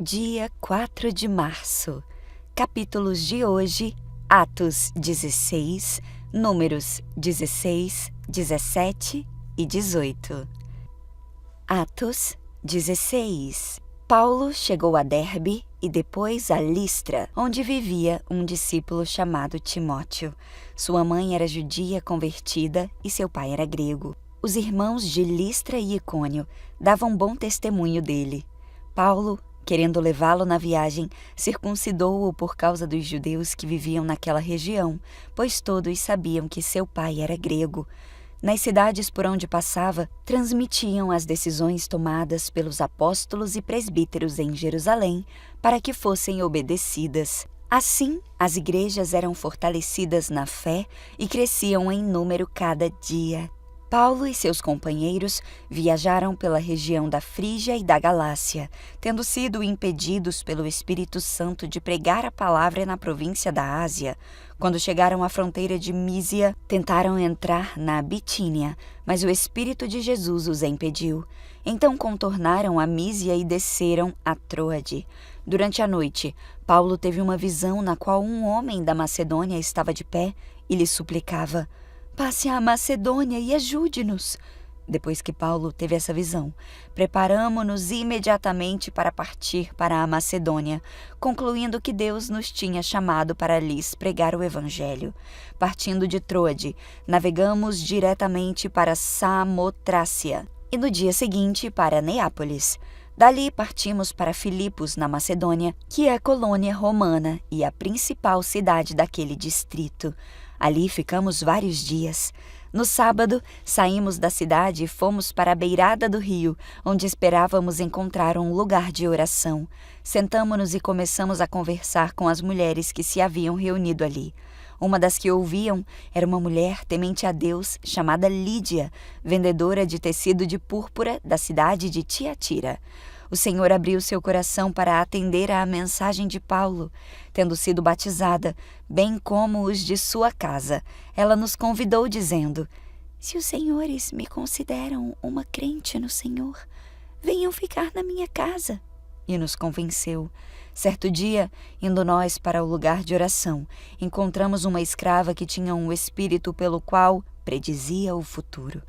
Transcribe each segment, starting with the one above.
Dia 4 de março. Capítulos de hoje: Atos 16, Números 16, 17 e 18. Atos 16. Paulo chegou a Derbe e depois a Listra, onde vivia um discípulo chamado Timóteo. Sua mãe era judia convertida e seu pai era grego. Os irmãos de Listra e Icônio davam bom testemunho dele. Paulo, querendo levá-lo na viagem, circuncidou-o por causa dos judeus que viviam naquela região, pois todos sabiam que seu pai era grego. Nas cidades por onde passava, transmitiam as decisões tomadas pelos apóstolos e presbíteros em Jerusalém para que fossem obedecidas. Assim, as igrejas eram fortalecidas na fé e cresciam em número cada dia. Paulo e seus companheiros viajaram pela região da Frígia e da Galácia, tendo sido impedidos pelo Espírito Santo de pregar a palavra na província da Ásia. Quando chegaram à fronteira de Mísia, tentaram entrar na Bitínia, mas o Espírito de Jesus os impediu. Então contornaram a Mísia e desceram a Troade. Durante a noite, Paulo teve uma visão na qual um homem da Macedônia estava de pé e lhe suplicava: "Passe à Macedônia e ajude-nos." Depois que Paulo teve essa visão, preparamo-nos imediatamente para partir para a Macedônia, concluindo que Deus nos tinha chamado para lhes pregar o Evangelho. Partindo de Troade, navegamos diretamente para Samotrácia e no dia seguinte para Neápolis. Dali partimos para Filipos, na Macedônia, que é colônia romana e a principal cidade daquele distrito. Ali ficamos vários dias. No sábado, saímos da cidade e fomos para a beirada do rio, onde esperávamos encontrar um lugar de oração. Sentamo-nos e começamos a conversar com as mulheres que se haviam reunido ali. Uma das que ouviam era uma mulher temente a Deus chamada Lídia, vendedora de tecido de púrpura da cidade de Tiatira. O Senhor abriu seu coração para atender à mensagem de Paulo. Tendo sido batizada, bem como os de sua casa, ela nos convidou dizendo: "Se os senhores me consideram uma crente no Senhor, venham ficar na minha casa." E nos convenceu. Certo dia, indo nós para o lugar de oração, encontramos uma escrava que tinha um espírito pelo qual predizia o futuro.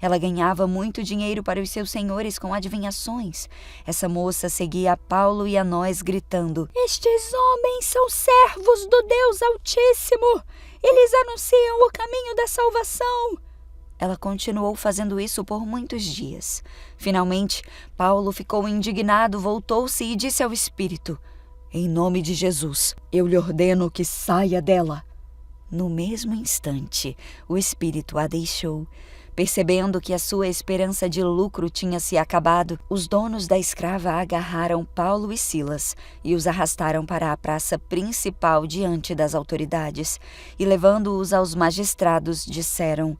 Ela ganhava muito dinheiro para os seus senhores com adivinhações. Essa moça seguia a Paulo e a nós gritando: "Estes homens são servos do Deus Altíssimo! Eles anunciam o caminho da salvação!" Ela continuou fazendo isso por muitos dias. Finalmente, Paulo ficou indignado, voltou-se e disse ao espírito: "Em nome de Jesus, eu lhe ordeno que saia dela." No mesmo instante, o espírito a deixou. Percebendo que a sua esperança de lucro tinha se acabado, os donos da escrava agarraram Paulo e Silas e os arrastaram para a praça principal diante das autoridades. E levando-os aos magistrados, disseram: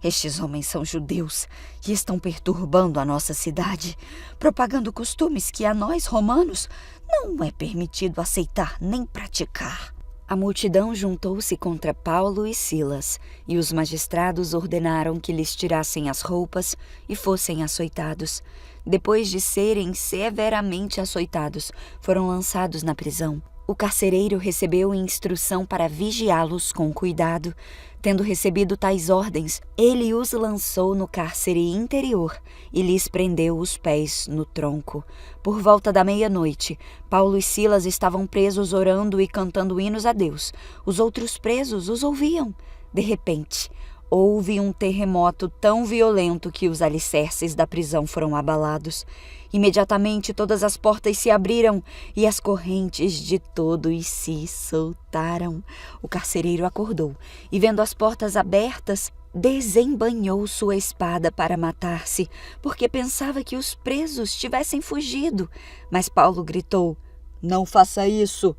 "Estes homens são judeus e estão perturbando a nossa cidade, propagando costumes que a nós, romanos, não é permitido aceitar nem praticar." A multidão juntou-se contra Paulo e Silas, e os magistrados ordenaram que lhes tirassem as roupas e fossem açoitados. Depois de serem severamente açoitados, foram lançados na prisão. O carcereiro recebeu instrução para vigiá-los com cuidado. Tendo recebido tais ordens, ele os lançou no cárcere interior e lhes prendeu os pés no tronco. Por volta da meia-noite, Paulo e Silas estavam presos orando e cantando hinos a Deus. Os outros presos os ouviam. De repente, houve um terremoto tão violento que os alicerces da prisão foram abalados. Imediatamente todas as portas se abriram e as correntes de todos se soltaram. O carcereiro acordou e, vendo as portas abertas, desembainhou sua espada para matar-se, porque pensava que os presos tivessem fugido. Mas Paulo gritou: "Não faça isso!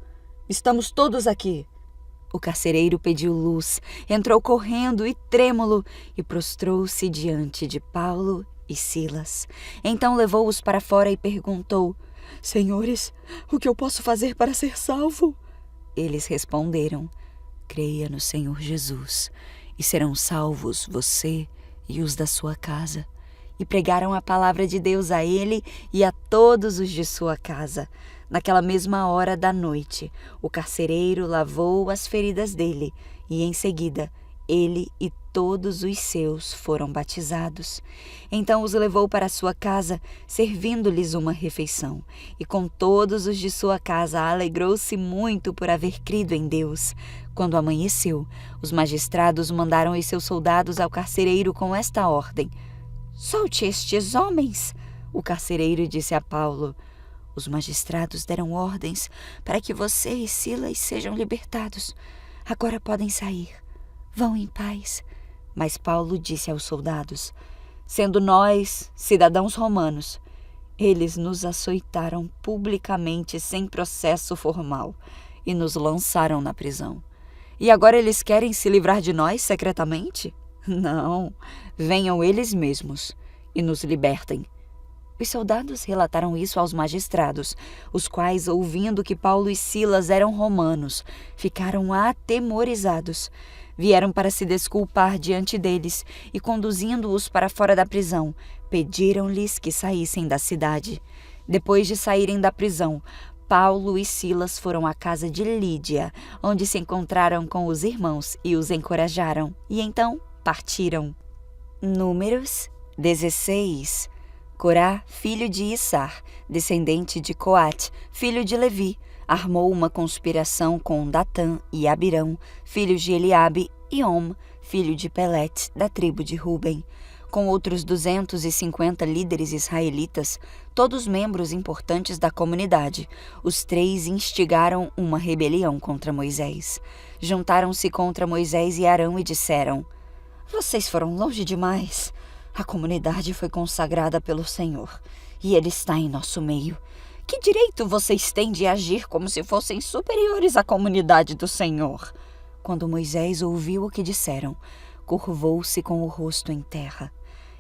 Estamos todos aqui!" O carcereiro pediu luz, entrou correndo e trêmulo e prostrou-se diante de Paulo e Silas. Então levou-os para fora e perguntou: "Senhores, o que eu posso fazer para ser salvo?" Eles responderam: "Creia no Senhor Jesus, e serão salvos você e os da sua casa." E pregaram a palavra de Deus a ele e a todos os de sua casa. Naquela mesma hora da noite, o carcereiro lavou as feridas dele e, em seguida, ele e todos os seus foram batizados. Então os levou para sua casa, servindo-lhes uma refeição. E com todos os de sua casa alegrou-se muito por haver crido em Deus. Quando amanheceu, os magistrados mandaram os seus soldados ao carcereiro com esta ordem: "Solte estes homens." O carcereiro disse a Paulo: "Os magistrados deram ordens para que você e Silas sejam libertados. Agora podem sair. Vão em paz." Mas Paulo disse aos soldados: "Sendo nós cidadãos romanos, eles nos açoitaram publicamente sem processo formal e nos lançaram na prisão. E agora eles querem se livrar de nós secretamente? Não, venham eles mesmos e nos libertem." Os soldados relataram isso aos magistrados, os quais, ouvindo que Paulo e Silas eram romanos, ficaram atemorizados. Vieram para se desculpar diante deles e, conduzindo-os para fora da prisão, pediram-lhes que saíssem da cidade. Depois de saírem da prisão, Paulo e Silas foram à casa de Lídia, onde se encontraram com os irmãos e os encorajaram, e então partiram. Números 16. Corá, filho de Issar, descendente de Coate, filho de Levi, armou uma conspiração com Datã e Abirão, filhos de Eliabe, e Om, filho de Pelete, da tribo de Ruben. Com outros 250 líderes israelitas, todos membros importantes da comunidade, os 3 instigaram uma rebelião contra Moisés. Juntaram-se contra Moisés e Arão e disseram: "Vocês foram longe demais. A comunidade foi consagrada pelo Senhor, e Ele está em nosso meio. Que direito vocês têm de agir como se fossem superiores à comunidade do Senhor?" Quando Moisés ouviu o que disseram, curvou-se com o rosto em terra.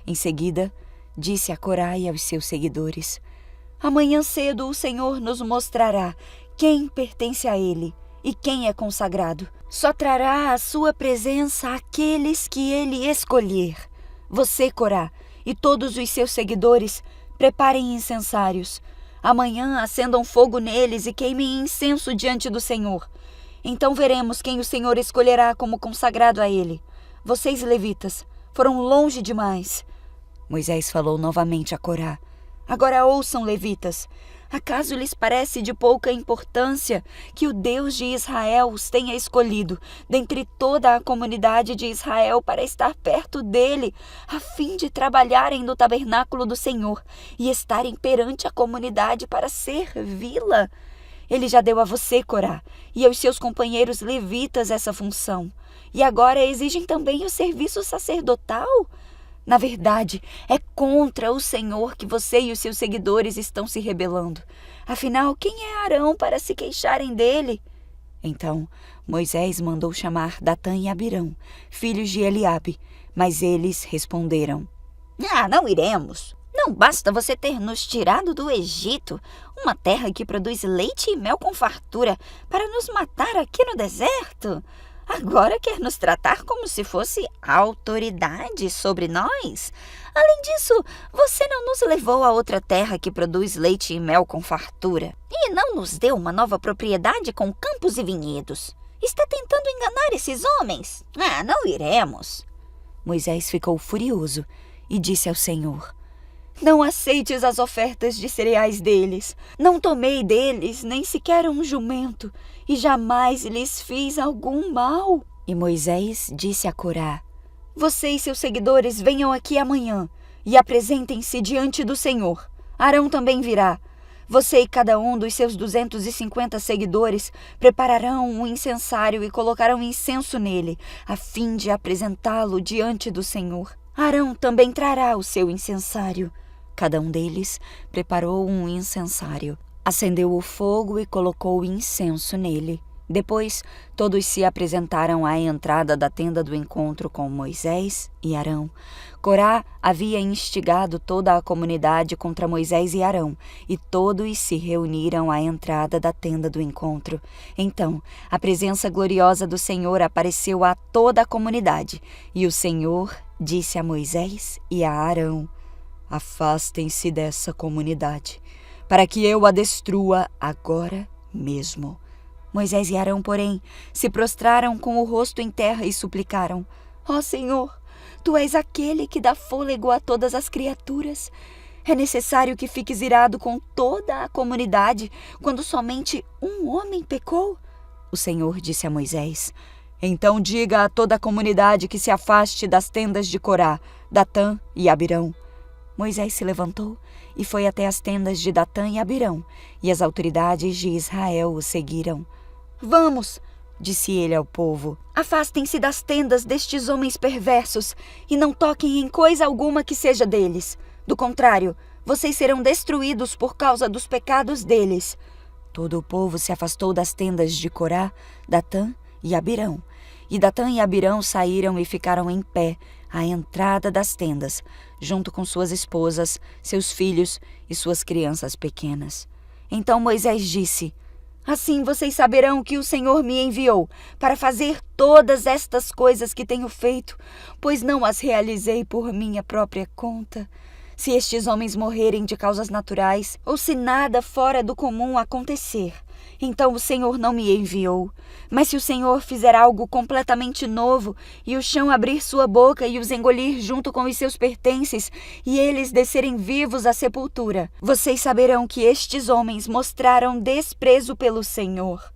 Em seguida, disse a Corá e aos seus seguidores: "Amanhã cedo o Senhor nos mostrará quem pertence a Ele e quem é consagrado. Só trará à sua presença aqueles que Ele escolher. Você, Corá, e todos os seus seguidores, preparem incensários. Amanhã acendam fogo neles e queimem incenso diante do Senhor. Então veremos quem o Senhor escolherá como consagrado a Ele. Vocês, levitas, foram longe demais." Moisés falou novamente a Corá: "Agora ouçam, levitas. Acaso lhes parece de pouca importância que o Deus de Israel os tenha escolhido dentre toda a comunidade de Israel para estar perto dele, a fim de trabalharem no tabernáculo do Senhor e estarem perante a comunidade para servi-la? Ele já deu a você, Corá, e aos seus companheiros levitas essa função, e agora exigem também o serviço sacerdotal? Na verdade, é contra o Senhor que você e os seus seguidores estão se rebelando. Afinal, quem é Arão para se queixarem dele?" Então Moisés mandou chamar Datã e Abirão, filhos de Eliabe, mas eles responderam: "Não iremos. Não basta você ter nos tirado do Egito, uma terra que produz leite e mel com fartura, para nos matar aqui no deserto? Agora quer nos tratar como se fosse autoridade sobre nós? Além disso, você não nos levou a outra terra que produz leite e mel com fartura, e não nos deu uma nova propriedade com campos e vinhedos. Está tentando enganar esses homens? Não iremos." Moisés ficou furioso e disse ao Senhor: "Não aceites as ofertas de cereais deles. Não tomei deles nem sequer um jumento, e jamais lhes fiz algum mal." E Moisés disse a Corá: "Você e seus seguidores venham aqui amanhã e apresentem-se diante do Senhor. Arão também virá. Você e cada um dos seus 250 seguidores prepararão um incensário e colocarão incenso nele, a fim de apresentá-lo diante do Senhor. Arão também trará o seu incensário." Cada um deles preparou um incensário, acendeu o fogo e colocou incenso nele. Depois, todos se apresentaram à entrada da tenda do encontro com Moisés e Arão. Corá havia instigado toda a comunidade contra Moisés e Arão, e todos se reuniram à entrada da tenda do encontro. Então, a presença gloriosa do Senhor apareceu a toda a comunidade, e o Senhor disse a Moisés e a Arão: "Afastem-se dessa comunidade, para que eu a destrua agora mesmo. Moisés e Arão, porém, se prostraram com o rosto em terra e suplicaram: Ó Senhor, Tu és aquele que dá fôlego a todas as criaturas. É necessário que fiques irado com toda a comunidade quando somente um homem pecou? O Senhor disse a Moisés: Então diga a toda a comunidade que se afaste das tendas de Corá, Datã e Abirão. Moisés se levantou e foi até as tendas de Datã e Abirão, e as autoridades de Israel o seguiram. Vamos, disse ele ao povo, afastem-se das tendas destes homens perversos e não toquem em coisa alguma que seja deles. Do contrário, vocês serão destruídos por causa dos pecados deles. Todo o povo se afastou das tendas de Corá, Datã e Abirão. E Datã e Abirão saíram e ficaram em pé à entrada das tendas, junto com suas esposas, seus filhos e suas crianças pequenas. Então Moisés disse: Assim vocês saberão que o Senhor me enviou para fazer todas estas coisas que tenho feito, pois não as realizei por minha própria conta. Se estes homens morrerem de causas naturais, ou se nada fora do comum acontecer, então o Senhor não me enviou. Mas se o Senhor fizer algo completamente novo, e o chão abrir sua boca e os engolir junto com os seus pertences, e eles descerem vivos à sepultura, vocês saberão que estes homens mostraram desprezo pelo Senhor.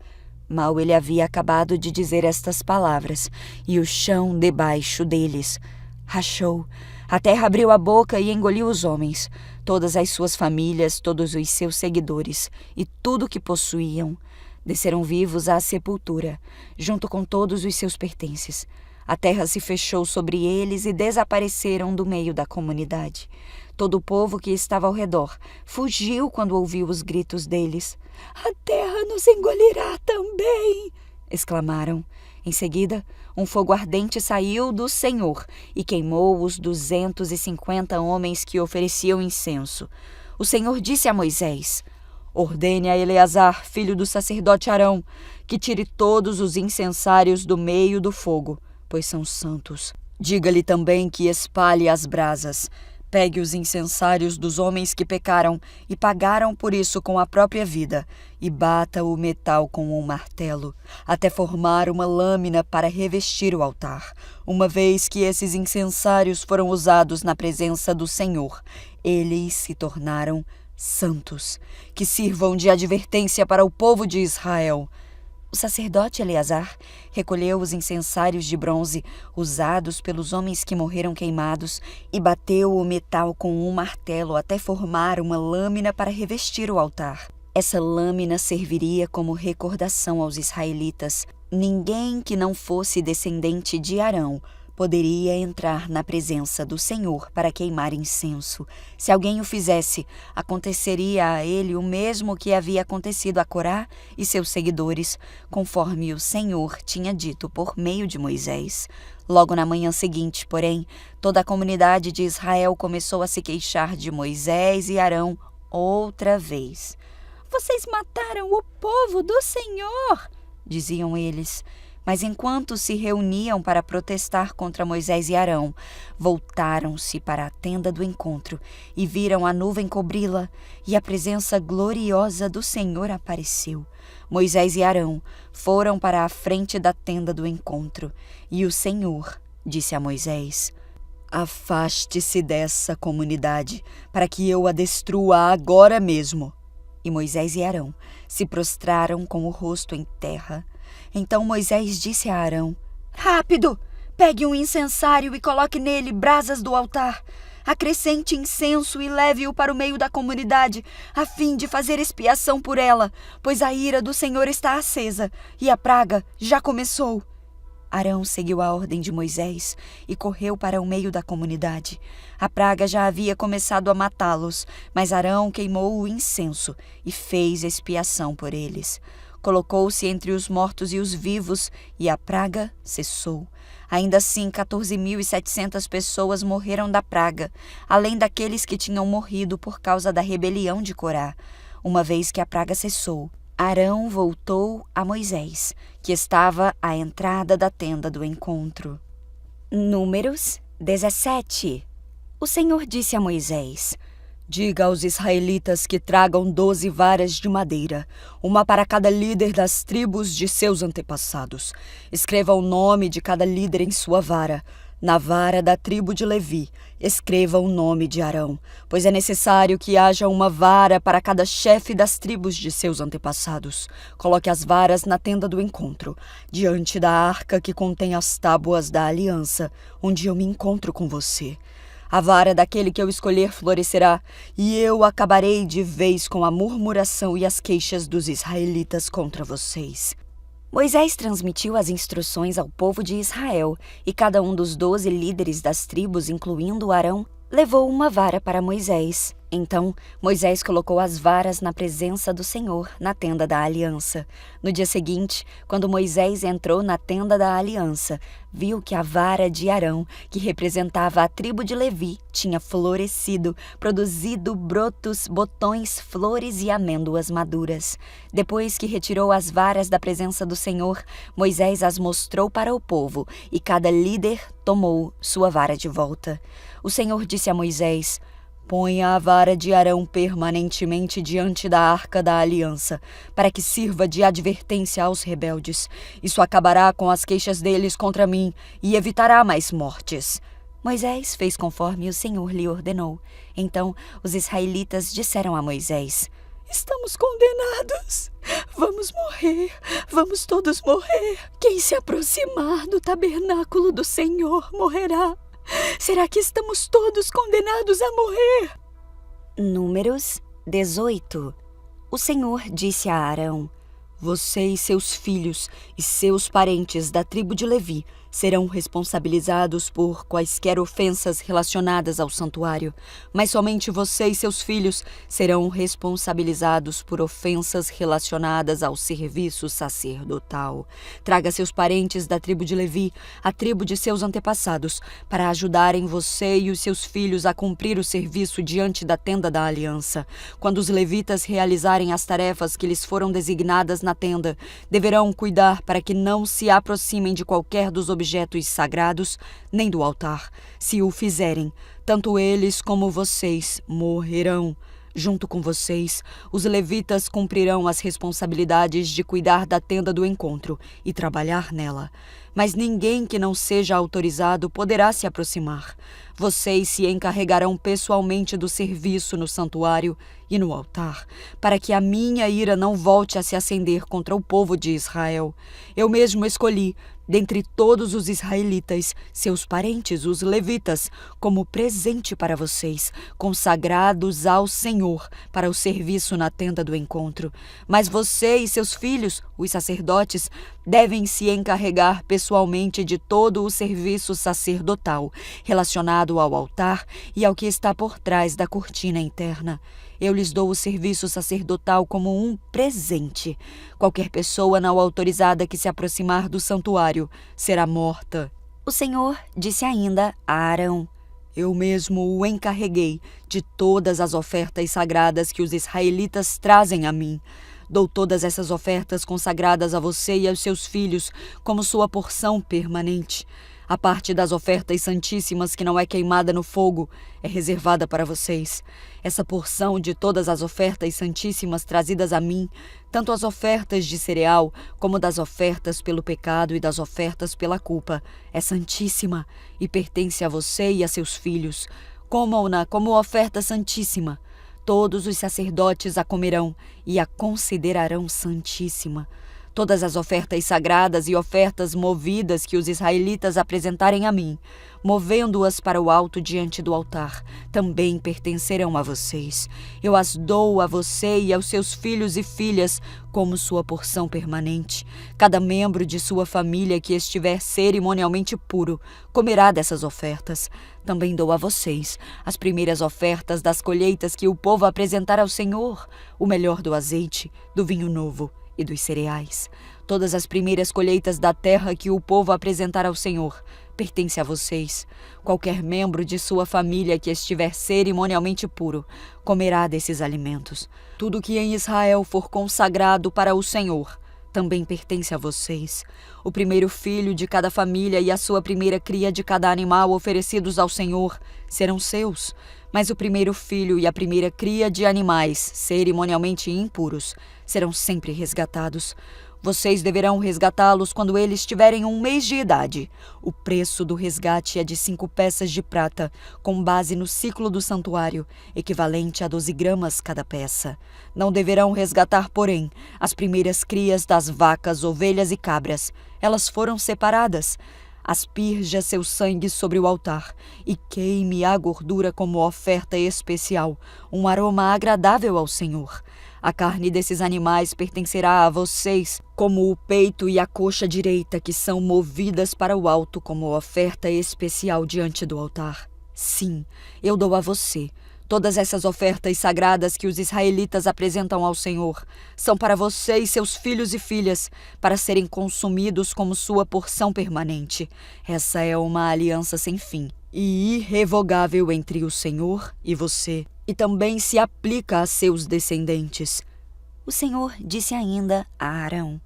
Mal ele havia acabado de dizer estas palavras, e o chão debaixo deles rachou. A terra abriu a boca e engoliu os homens, todas as suas famílias, todos os seus seguidores e tudo o que possuíam. Desceram vivos à sepultura, junto com todos os seus pertences. A terra se fechou sobre eles e desapareceram do meio da comunidade. Todo o povo que estava ao redor fugiu quando ouviu os gritos deles. A terra nos engolirá também! Exclamaram. Em seguida, um fogo ardente saiu do Senhor e queimou os 250 homens que ofereciam incenso. O Senhor disse a Moisés: Ordene a Eleazar, filho do sacerdote Arão, que tire todos os incensários do meio do fogo, pois são santos. Diga-lhe também que espalhe as brasas. Pegue os incensários dos homens que pecaram e pagaram por isso com a própria vida, e bata o metal com um martelo, até formar uma lâmina para revestir o altar. Uma vez que esses incensários foram usados na presença do Senhor, eles se tornaram santos, que sirvam de advertência para o povo de Israel. O sacerdote Eleazar recolheu os incensários de bronze usados pelos homens que morreram queimados e bateu o metal com um martelo até formar uma lâmina para revestir o altar. Essa lâmina serviria como recordação aos israelitas. Ninguém que não fosse descendente de Arão poderia entrar na presença do Senhor para queimar incenso. Se alguém o fizesse, aconteceria a ele o mesmo que havia acontecido a Corá e seus seguidores, conforme o Senhor tinha dito por meio de Moisés. Logo na manhã seguinte, porém, toda a comunidade de Israel começou a se queixar de Moisés e Arão outra vez. Vocês mataram o povo do Senhor, diziam eles. Mas enquanto se reuniam para protestar contra Moisés e Arão, voltaram-se para a tenda do encontro e viram a nuvem cobri-la, e a presença gloriosa do Senhor apareceu. Moisés e Arão foram para a frente da tenda do encontro, e o Senhor disse a Moisés: Afaste-se dessa comunidade, para que eu a destrua agora mesmo. E Moisés e Arão se prostraram com o rosto em terra. Então Moisés disse a Arão: Rápido! Pegue um incensário e coloque nele brasas do altar. Acrescente incenso e leve-o para o meio da comunidade, a fim de fazer expiação por ela, pois a ira do Senhor está acesa e a praga já começou. Arão seguiu a ordem de Moisés e correu para o meio da comunidade. A praga já havia começado a matá-los, mas Arão queimou o incenso e fez expiação por eles. Colocou-se entre os mortos e os vivos, e a praga cessou. Ainda assim, 14.700 pessoas morreram da praga, além daqueles que tinham morrido por causa da rebelião de Corá. Uma vez que a praga cessou, Arão voltou a Moisés, que estava à entrada da tenda do encontro. Números 17. O Senhor disse a Moisés: Diga aos israelitas que tragam 12 varas de madeira, uma para cada líder das tribos de seus antepassados. Escreva o nome de cada líder em sua vara. Na vara da tribo de Levi, escreva o nome de Arão, pois é necessário que haja uma vara para cada chefe das tribos de seus antepassados. Coloque as varas na tenda do encontro, diante da arca que contém as tábuas da aliança, onde eu me encontro com você. A vara daquele que eu escolher florescerá, e eu acabarei de vez com a murmuração e as queixas dos israelitas contra vocês. Moisés transmitiu as instruções ao povo de Israel, e cada um dos 12 líderes das tribos, incluindo Arão, levou uma vara para Moisés. Então, Moisés colocou as varas na presença do Senhor, na tenda da aliança. No dia seguinte, quando Moisés entrou na tenda da aliança, viu que a vara de Arão, que representava a tribo de Levi, tinha florescido, produzido brotos, botões, flores e amêndoas maduras. Depois que retirou as varas da presença do Senhor, Moisés as mostrou para o povo, e cada líder tomou sua vara de volta. O Senhor disse a Moisés: Ponha a vara de Arão permanentemente diante da arca da aliança, para que sirva de advertência aos rebeldes. Isso acabará com as queixas deles contra mim e evitará mais mortes. Moisés fez conforme o Senhor lhe ordenou. Então os israelitas disseram a Moisés: Estamos condenados. Vamos morrer. Vamos todos morrer. Quem se aproximar do tabernáculo do Senhor morrerá. Será que estamos todos condenados a morrer? Números 18. O Senhor disse a Arão: Você e seus filhos e seus parentes da tribo de Levi serão responsabilizados por quaisquer ofensas relacionadas ao santuário, mas somente você e seus filhos serão responsabilizados por ofensas relacionadas ao serviço sacerdotal. Traga seus parentes da tribo de Levi, a tribo de seus antepassados, para ajudarem você e os seus filhos a cumprir o serviço diante da tenda da aliança. Quando os levitas realizarem as tarefas que lhes foram designadas na tenda, deverão cuidar para que não se aproximem de qualquer dos objetos sagrados, nem do altar. Se o fizerem, tanto eles como vocês morrerão. Junto com vocês, os levitas cumprirão as responsabilidades de cuidar da tenda do encontro e trabalhar nela. Mas ninguém que não seja autorizado poderá se aproximar. Vocês se encarregarão pessoalmente do serviço no santuário e no altar, para que a minha ira não volte a se acender contra o povo de Israel. Eu mesmo escolhi, dentre todos os israelitas, seus parentes, os levitas, como presente para vocês, consagrados ao Senhor para o serviço na tenda do encontro. Mas você e seus filhos, os sacerdotes, devem se encarregar pessoalmente de todo o serviço sacerdotal relacionado ao altar e ao que está por trás da cortina interna. Eu lhes dou o serviço sacerdotal como um presente. Qualquer pessoa não autorizada que se aproximar do santuário será morta. O Senhor disse ainda a Arão: Eu mesmo o encarreguei de todas as ofertas sagradas que os israelitas trazem a mim. Dou todas essas ofertas consagradas a você e aos seus filhos como sua porção permanente. A parte das ofertas santíssimas que não é queimada no fogo é reservada para vocês. Essa porção de todas as ofertas santíssimas trazidas a mim, tanto as ofertas de cereal como das ofertas pelo pecado e das ofertas pela culpa, é santíssima e pertence a você e a seus filhos. Comam-na como oferta santíssima. Todos os sacerdotes a comerão e a considerarão santíssima. Todas as ofertas sagradas e ofertas movidas que os israelitas apresentarem a mim, movendo-as para o alto diante do altar, também pertencerão a vocês. Eu as dou a você e aos seus filhos e filhas como sua porção permanente. Cada membro de sua família que estiver cerimonialmente puro comerá dessas ofertas. Também dou a vocês as primeiras ofertas das colheitas que o povo apresentar ao Senhor, o melhor do azeite, do vinho novo e dos cereais. Todas as primeiras colheitas da terra que o povo apresentar ao Senhor pertence a vocês. Qualquer membro de sua família que estiver cerimonialmente puro comerá desses alimentos. Tudo que em Israel for consagrado para o Senhor também pertence a vocês. O primeiro filho de cada família e a sua primeira cria de cada animal oferecidos ao Senhor serão seus. Mas o primeiro filho e a primeira cria de animais cerimonialmente impuros serão sempre resgatados. Vocês deverão resgatá-los quando eles tiverem 1 mês de idade. O preço do resgate é de 5 peças de prata, com base no ciclo do santuário, equivalente a 12 gramas cada peça. Não deverão resgatar, porém, as primeiras crias das vacas, ovelhas e cabras. Elas foram separadas. Asperja seu sangue sobre o altar e queime a gordura como oferta especial, um aroma agradável ao Senhor. A carne desses animais pertencerá a vocês, como o peito e a coxa direita, que são movidas para o alto como oferta especial diante do altar. Sim, eu dou a você. Todas essas ofertas sagradas que os israelitas apresentam ao Senhor são para você e seus filhos e filhas, para serem consumidos como sua porção permanente. Essa é uma aliança sem fim e irrevogável entre o Senhor e você, e também se aplica a seus descendentes. O Senhor disse ainda a Arão: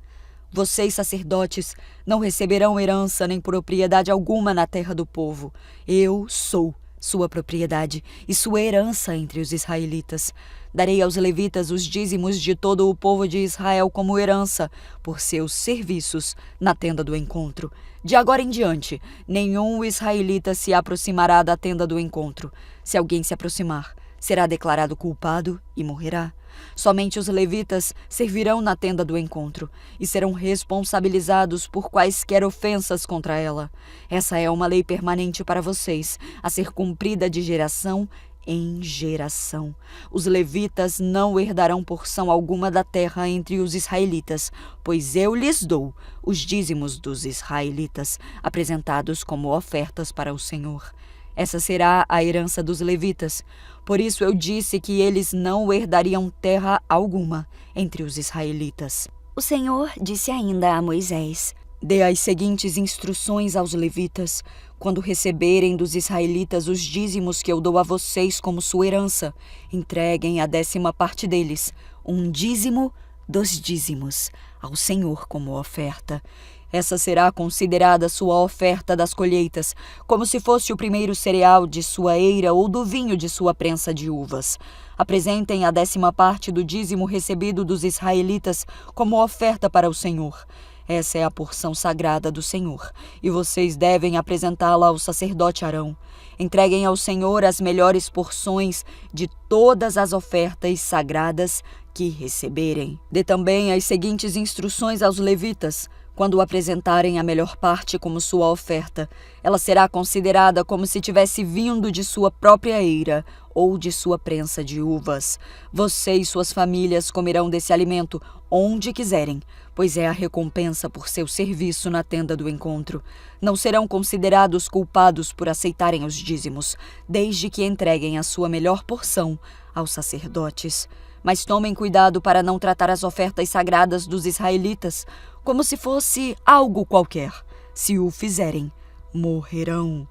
vocês, sacerdotes, não receberão herança nem propriedade alguma na terra do povo. Eu sou sua propriedade e sua herança entre os israelitas. Darei aos levitas os dízimos de todo o povo de Israel como herança, por seus serviços na tenda do encontro. De agora em diante, nenhum israelita se aproximará da tenda do encontro. Se alguém se aproximar, será declarado culpado e morrerá. Somente os levitas servirão na tenda do encontro e serão responsabilizados por quaisquer ofensas contra ela. Essa é uma lei permanente para vocês, a ser cumprida de geração em geração. Os levitas não herdarão porção alguma da terra entre os israelitas, pois eu lhes dou os dízimos dos israelitas, apresentados como ofertas para o Senhor. Essa será a herança dos levitas. Por isso eu disse que eles não herdariam terra alguma entre os israelitas. O Senhor disse ainda a Moisés: dê as seguintes instruções aos levitas. Quando receberem dos israelitas os dízimos que eu dou a vocês como sua herança, entreguem a 10ª parte deles, um dízimo dos dízimos, ao Senhor como oferta. Essa será considerada sua oferta das colheitas, como se fosse o primeiro cereal de sua eira ou do vinho de sua prensa de uvas. Apresentem a 10ª parte do dízimo recebido dos israelitas como oferta para o Senhor. Essa é a porção sagrada do Senhor, e vocês devem apresentá-la ao sacerdote Arão. Entreguem ao Senhor as melhores porções de todas as ofertas sagradas que receberem. Dê também as seguintes instruções aos levitas. Quando apresentarem a melhor parte como sua oferta, ela será considerada como se tivesse vindo de sua própria eira ou de sua prensa de uvas. Você e suas famílias comerão desse alimento onde quiserem, pois é a recompensa por seu serviço na tenda do encontro. Não serão considerados culpados por aceitarem os dízimos, desde que entreguem a sua melhor porção aos sacerdotes. Mas tomem cuidado para não tratar as ofertas sagradas dos israelitas como se fosse algo qualquer. Se o fizerem, morrerão.